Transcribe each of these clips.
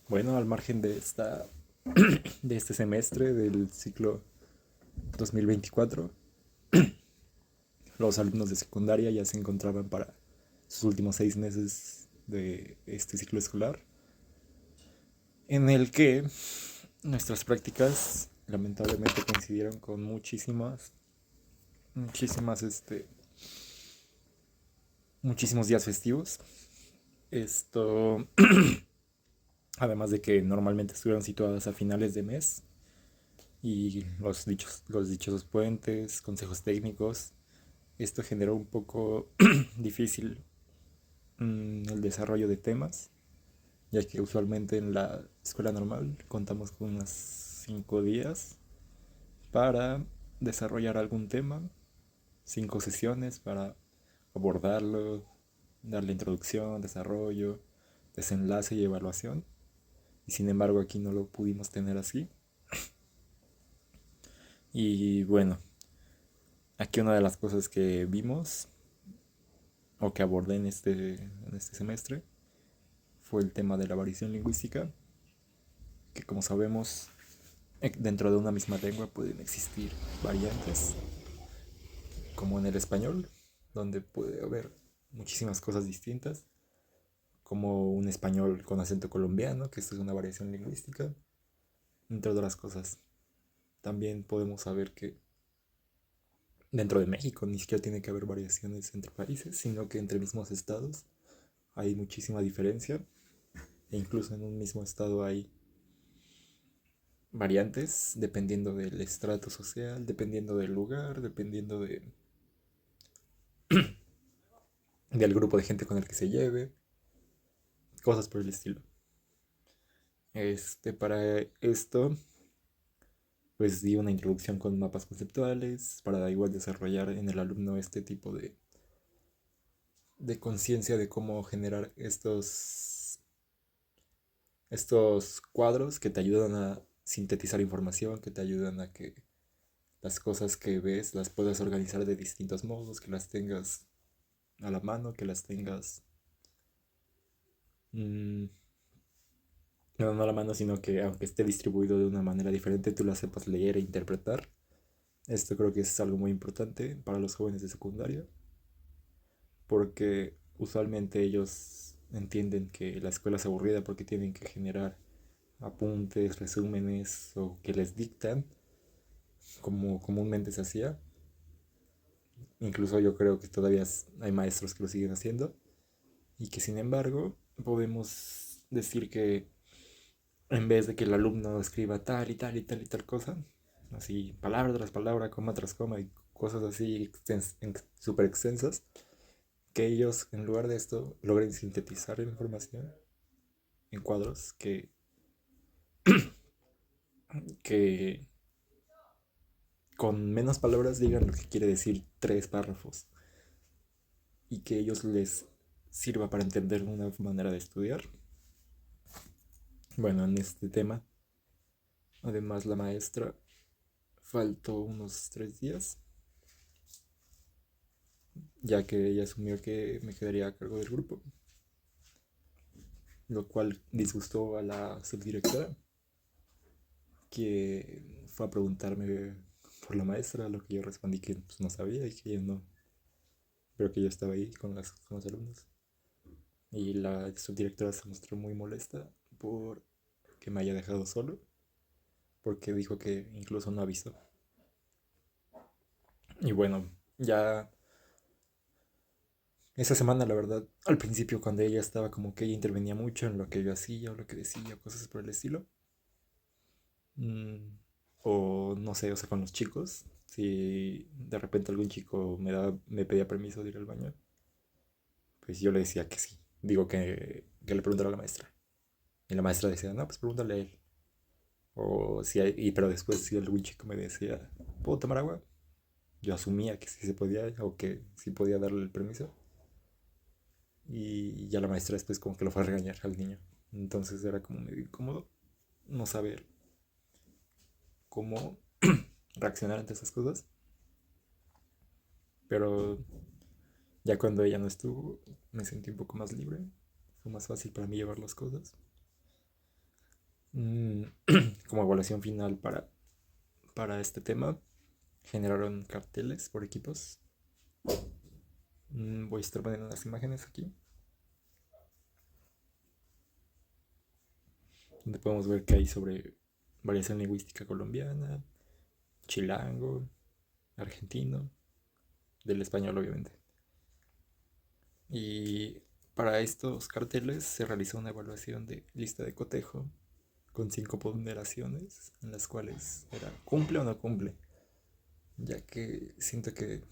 Bueno, al margen de este semestre del ciclo 2024, los alumnos de secundaria ya se encontraban para sus últimos 6 meses de este ciclo escolar, en el que nuestras prácticas lamentablemente coincidieron con muchísimas, muchísimos días festivos. Esto, además de que normalmente estuvieron situadas a finales de mes, y los dichosos puentes, consejos técnicos. Esto generó un poco difícil el desarrollo de temas, ya que usualmente en la escuela normal contamos con unos 5 días para desarrollar algún tema, 5 sesiones para abordarlo, darle introducción, desarrollo, desenlace y evaluación. Y sin embargo aquí no lo pudimos tener así. Y bueno, aquí una de las cosas que vimos o que abordé en este semestre fue el tema de la variación lingüística, que como sabemos, dentro de una misma lengua pueden existir variantes, como en el español, donde puede haber muchísimas cosas distintas, como un español con acento colombiano, que esto es una variación lingüística, entre otras cosas. También podemos saber que dentro de México ni siquiera tiene que haber variaciones entre países, sino que entre mismos estados hay muchísima diferencia, e incluso en un mismo estado hay variantes dependiendo del estrato social, dependiendo del lugar, dependiendo del grupo de gente con el que se lleve, cosas por el estilo. Para esto, pues di una introducción con mapas conceptuales para igual desarrollar en el alumno este tipo de conciencia de cómo generar estos cuadros que te ayudan a sintetizar información, que te ayudan a que las cosas que ves las puedas organizar de distintos modos, que las tengas a la mano, que las tengas mm, no a la mano, sino que aunque esté distribuido de una manera diferente, tú las sepas leer e interpretar. Esto creo que es algo muy importante para los jóvenes de secundaria, porque usualmente ellos entienden que la escuela es aburrida porque tienen que generar apuntes, resúmenes o que les dictan, como comúnmente se hacía. Incluso yo creo que todavía hay maestros que lo siguen haciendo y que sin embargo podemos decir que en vez de que el alumno escriba tal y tal y tal y tal cosa, así palabra tras palabra, coma tras coma y cosas así súper extensas, que ellos en lugar de esto logren sintetizar la información en cuadros que con menos palabras digan lo que quiere decir 3 párrafos y que ellos les sirva para entender una manera de estudiar. Bueno, en este tema, además la maestra faltó unos 3 días, ya que ella asumió que me quedaría a cargo del grupo, lo cual disgustó a la subdirectora, que fue a preguntarme por la maestra, lo que yo respondí que pues, no sabía y que ella no, pero que yo estaba ahí con los alumnos. Y la subdirectora se mostró muy molesta por que me haya dejado solo, porque dijo que incluso no avisó. Y bueno, ya esa semana, la verdad, al principio cuando ella estaba como que ella intervenía mucho en lo que yo hacía o lo que decía, cosas por el estilo. Mm, o no sé, o sea, con los chicos, si de repente algún chico me pedía permiso de ir al baño, pues yo le decía que sí. Digo que le preguntara a la maestra. Y la maestra decía, no, pues pregúntale a él. Pero después si algún chico me decía, ¿puedo tomar agua? Yo asumía que sí se podía o que sí podía darle el permiso. Y ya la maestra después como que lo fue a regañar al niño. Entonces era como medio incómodo no saber cómo reaccionar ante esas cosas. Pero ya cuando ella no estuvo, me sentí un poco más libre. Fue más fácil para mí llevar las cosas. Mm, Como evaluación final para este tema, generaron carteles por equipos. Voy a estar poniendo unas imágenes aquí, donde podemos ver que hay sobre variación lingüística colombiana, chilango, argentino, del español obviamente. Y para estos carteles se realizó una evaluación de lista de cotejo con 5 ponderaciones en las cuales era cumple o no cumple, ya que siento que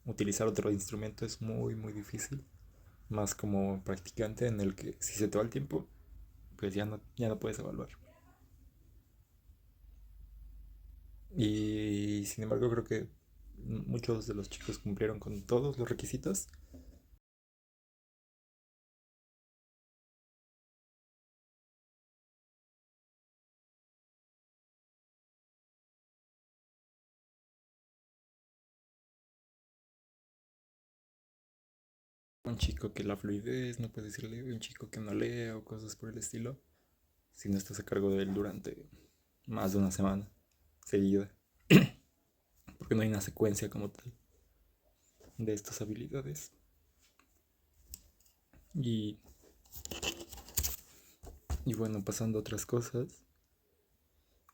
utilizar otro instrumento es muy difícil, más como practicante en el que si se te va el tiempo, pues ya no puedes evaluar. Y sin embargo creo que muchos de los chicos cumplieron con todos los requisitos. Un chico que la fluidez, no puedes decirle un chico que no lea o cosas por el estilo, si no estás a cargo de él durante más de una semana seguida, porque no hay una secuencia como tal de estas habilidades. Y, y bueno, pasando a otras cosas,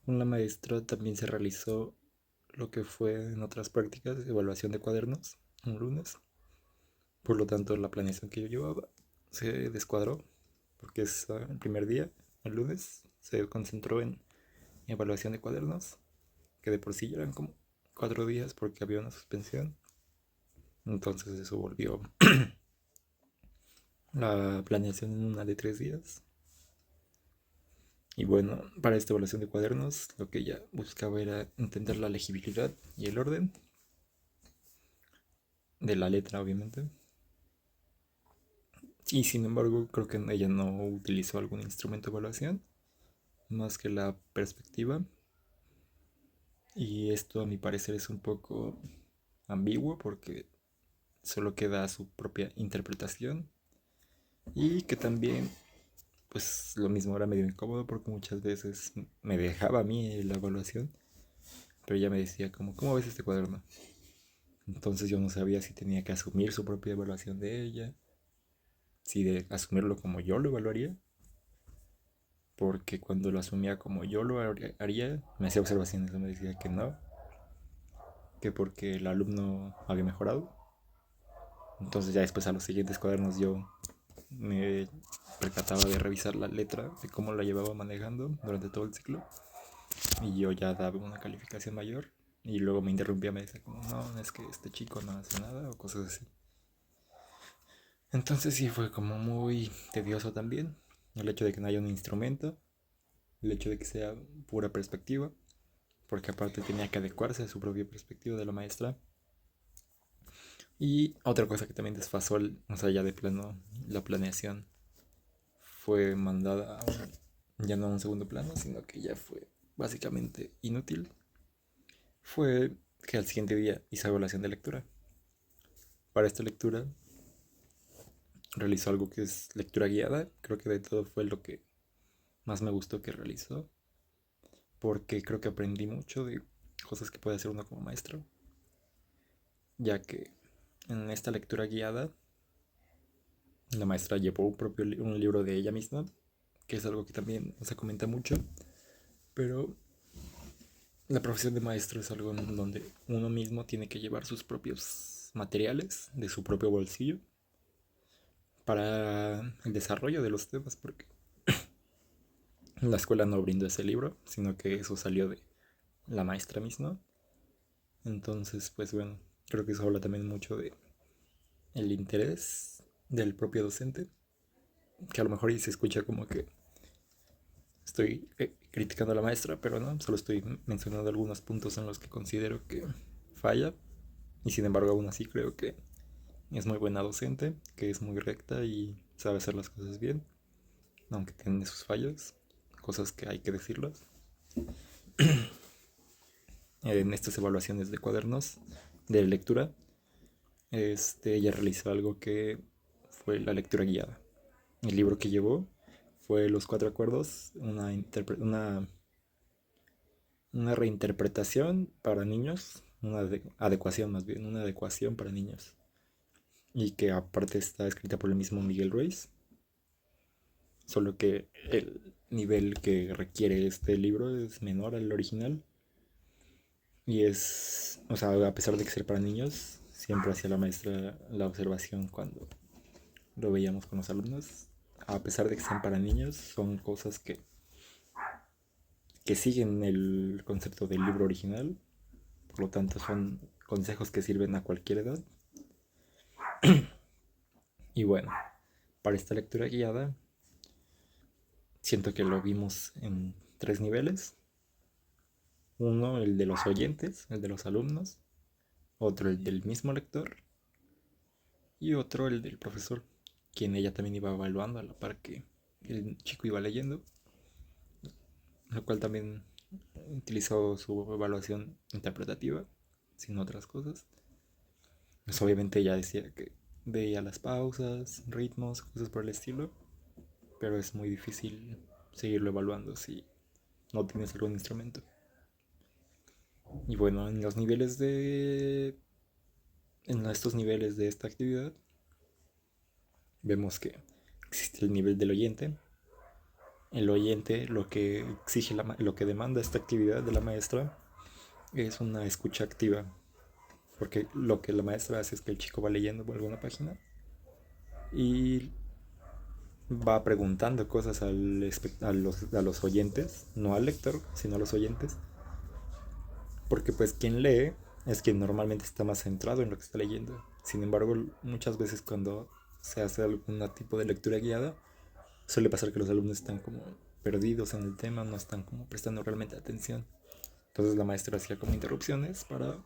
con la maestra también se realizó lo que fue en otras prácticas, evaluación de cuadernos, un lunes. Por lo tanto, la planeación que yo llevaba se descuadró, porque es el primer día, el lunes, se concentró en evaluación de cuadernos, que de por sí ya eran como 4 días porque había una suspensión. Entonces eso volvió la planeación en una de 3 días. Y bueno, para esta evaluación de cuadernos, lo que ella buscaba era entender la legibilidad y el orden de la letra, obviamente. Y sin embargo, creo que ella no utilizó algún instrumento de evaluación más que la perspectiva. Y esto a mi parecer es un poco ambiguo porque solo queda a su propia interpretación. Y que también, pues lo mismo era medio incómodo porque muchas veces me dejaba a mí la evaluación, pero ella me decía como, ¿cómo ves este cuaderno? Entonces yo no sabía si tenía que asumir su propia evaluación de ella, si de asumirlo como yo lo evaluaría, porque cuando lo asumía como yo lo haría, me hacía observaciones, me decía que no, que porque el alumno había mejorado. Entonces ya después a los siguientes cuadernos yo me percataba de revisar la letra, de cómo la llevaba manejando durante todo el ciclo, y yo ya daba una calificación mayor. Y luego me interrumpía, me decía como, no, es que este chico no hace nada o cosas así. Entonces sí fue como muy tedioso también el hecho de que no haya un instrumento, el hecho de que sea pura perspectiva, porque aparte tenía que adecuarse a su propia perspectiva de la maestra. Y otra cosa que también desfasó, o sea, ya de plano, la planeación fue mandada ya no a un segundo plano, sino que ya fue básicamente inútil. Fue que al siguiente día hice evaluación de lectura. Para esta lectura realizó algo que es lectura guiada. Creo que de todo fue lo que más me gustó que realizó, porque creo que aprendí mucho de cosas que puede hacer uno como maestro, ya que en esta lectura guiada la maestra llevó un libro de ella misma, que es algo que también se comenta mucho, pero la profesión de maestro es algo en donde uno mismo tiene que llevar sus propios materiales de su propio bolsillo para el desarrollo de los temas, porque la escuela no brindó ese libro, sino que eso salió de la maestra misma. Entonces, pues bueno, creo que eso habla también mucho de el interés del propio docente, que a lo mejor se escucha como que estoy criticando a la maestra, pero no, solo estoy mencionando algunos puntos en los que considero que falla, y sin embargo aún así creo que es muy buena docente, que es muy recta y sabe hacer las cosas bien, aunque tiene sus fallos, cosas que hay que decirlas. En estas evaluaciones de cuadernos de lectura, ella realizó algo que fue la lectura guiada. El libro que llevó fue Los Cuatro Acuerdos, una reinterpretación para niños, adecuación más bien, una adecuación para niños. Y que aparte está escrita por el mismo Miguel Ruiz, solo que el nivel que requiere este libro es menor al original. Y es, o sea, a pesar de que ser para niños, siempre hacía la maestra la observación cuando lo veíamos con los alumnos. A pesar de que sean para niños, son cosas que siguen el concepto del libro original. Por lo tanto, son consejos que sirven a cualquier edad. Y bueno, para esta lectura guiada, siento que lo vimos en 3 niveles. Uno, el de los oyentes, el de los alumnos. Otro, el del mismo lector. Y otro, el del profesor, quien ella también iba evaluando a la par que el chico iba leyendo. Lo cual también utilizó su evaluación interpretativa, sin otras cosas. Pues obviamente ella decía que veía las pausas, ritmos, cosas por el estilo, pero es muy difícil seguirlo evaluando si no tienes algún instrumento. Y bueno, en estos niveles de esta actividad, vemos que existe el nivel del oyente. El oyente lo que exige, lo que demanda esta actividad de la maestra es una escucha activa, porque lo que la maestra hace es que el chico va leyendo por alguna página y va preguntando cosas a los oyentes, no al lector, sino a los oyentes, porque pues quien lee es quien normalmente está más centrado en lo que está leyendo. Sin embargo, muchas veces cuando se hace algún tipo de lectura guiada, suele pasar que los alumnos están como perdidos en el tema, no están como prestando realmente atención. Entonces la maestra hacía como interrupciones para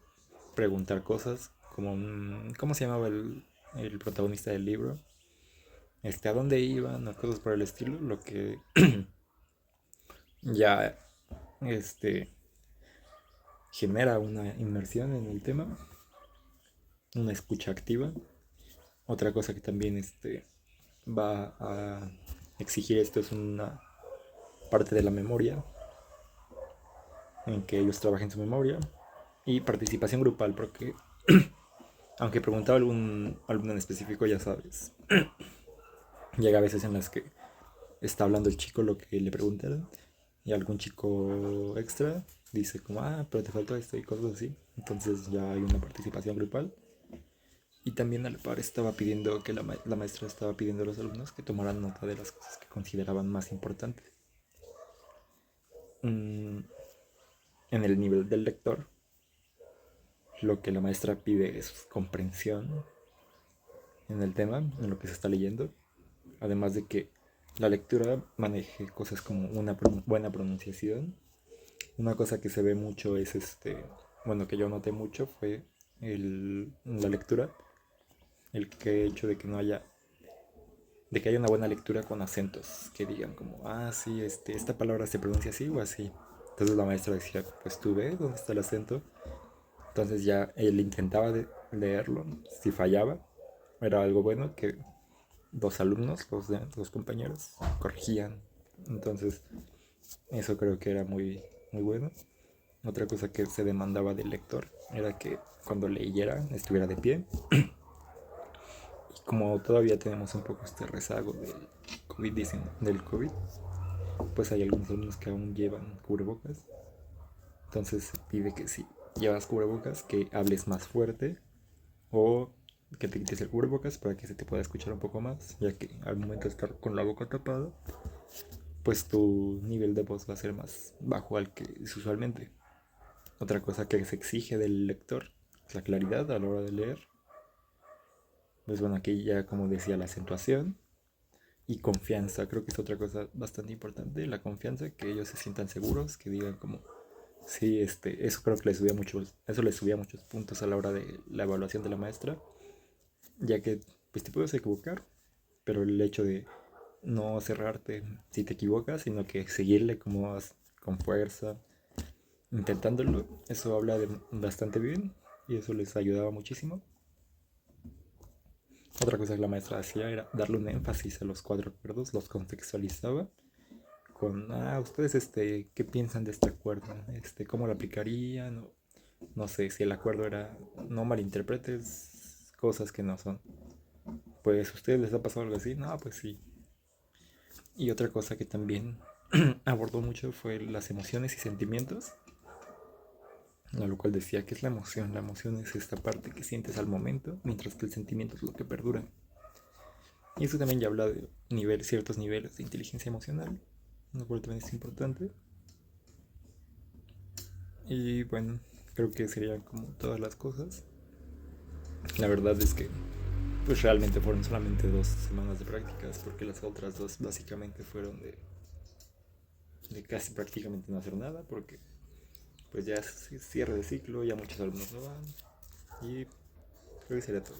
preguntar cosas, como ¿cómo se llamaba el protagonista del libro? ¿A dónde iban? O cosas por el estilo, lo que ya genera una inmersión en el tema, una escucha activa. Otra cosa que también va a exigir esto es una parte de la memoria, en que ellos trabajen su memoria, y participación grupal, porque aunque preguntaba algún alumno en específico, ya sabes, llega a veces en las que está hablando el chico lo que le preguntaron y algún chico extra dice como, pero te faltó esto y cosas así. Entonces ya hay una participación grupal. Y también al par estaba pidiendo que la maestra estaba pidiendo a los alumnos que tomaran nota de las cosas que consideraban más importantes. En el nivel del lector, lo que la maestra pide es comprensión en el tema, en lo que se está leyendo. Además de que la lectura maneje cosas como una buena pronunciación. Una cosa que se ve mucho es bueno, que yo noté mucho fue la lectura, el que hecho de que no haya, de que haya una buena lectura con acentos, que digan como, sí, esta palabra se pronuncia así o así. Entonces la maestra decía, pues tú ves dónde está el acento. Entonces ya él intentaba leerlo, si fallaba, era algo bueno que dos alumnos, los compañeros, corregían. Entonces eso creo que era muy, muy bueno. Otra cosa que se demandaba del lector era que cuando leyera estuviera de pie. Y como todavía tenemos un poco este rezago del COVID, pues hay algunos alumnos que aún llevan cubrebocas. Entonces se pide que si llevas cubrebocas, que hables más fuerte o que te quites el cubrebocas para que se te pueda escuchar un poco más, ya que al momento de estar con la boca tapada, pues tu nivel de voz va a ser más bajo al que es usualmente. Otra cosa que se exige del lector es la claridad a la hora de leer. Pues bueno, aquí ya como decía, la acentuación y confianza, creo que es otra cosa bastante importante, la confianza, que ellos se sientan seguros, que digan como, sí, eso creo que eso les subía muchos puntos a la hora de la evaluación de la maestra, ya que pues te puedes equivocar, pero el hecho de no cerrarte si te equivocas, sino que seguirle como con fuerza, intentándolo, eso habla bastante bien y eso les ayudaba muchísimo. Otra cosa que la maestra hacía era darle un énfasis a los 4 acuerdos, los contextualizaba con, ustedes, ¿qué piensan de este acuerdo? ¿Cómo lo aplicarían? No sé, si el acuerdo era, no malinterpretes cosas que no son. Pues, ¿a ustedes les ha pasado algo así? No, pues sí. Y otra cosa que también abordó mucho fue las emociones y sentimientos, a lo cual decía que es la emoción. La emoción es esta parte que sientes al momento, mientras que el sentimiento es lo que perdura. Y eso también ya habla de ciertos niveles de inteligencia emocional, lo cual también es importante. Y bueno, creo que serían como todas las cosas. La verdad es que pues realmente fueron solamente 2 semanas de prácticas, porque las otras 2 básicamente fueron de casi prácticamente no hacer nada, porque pues ya es cierre de ciclo, ya muchos alumnos no van, y creo que sería todo.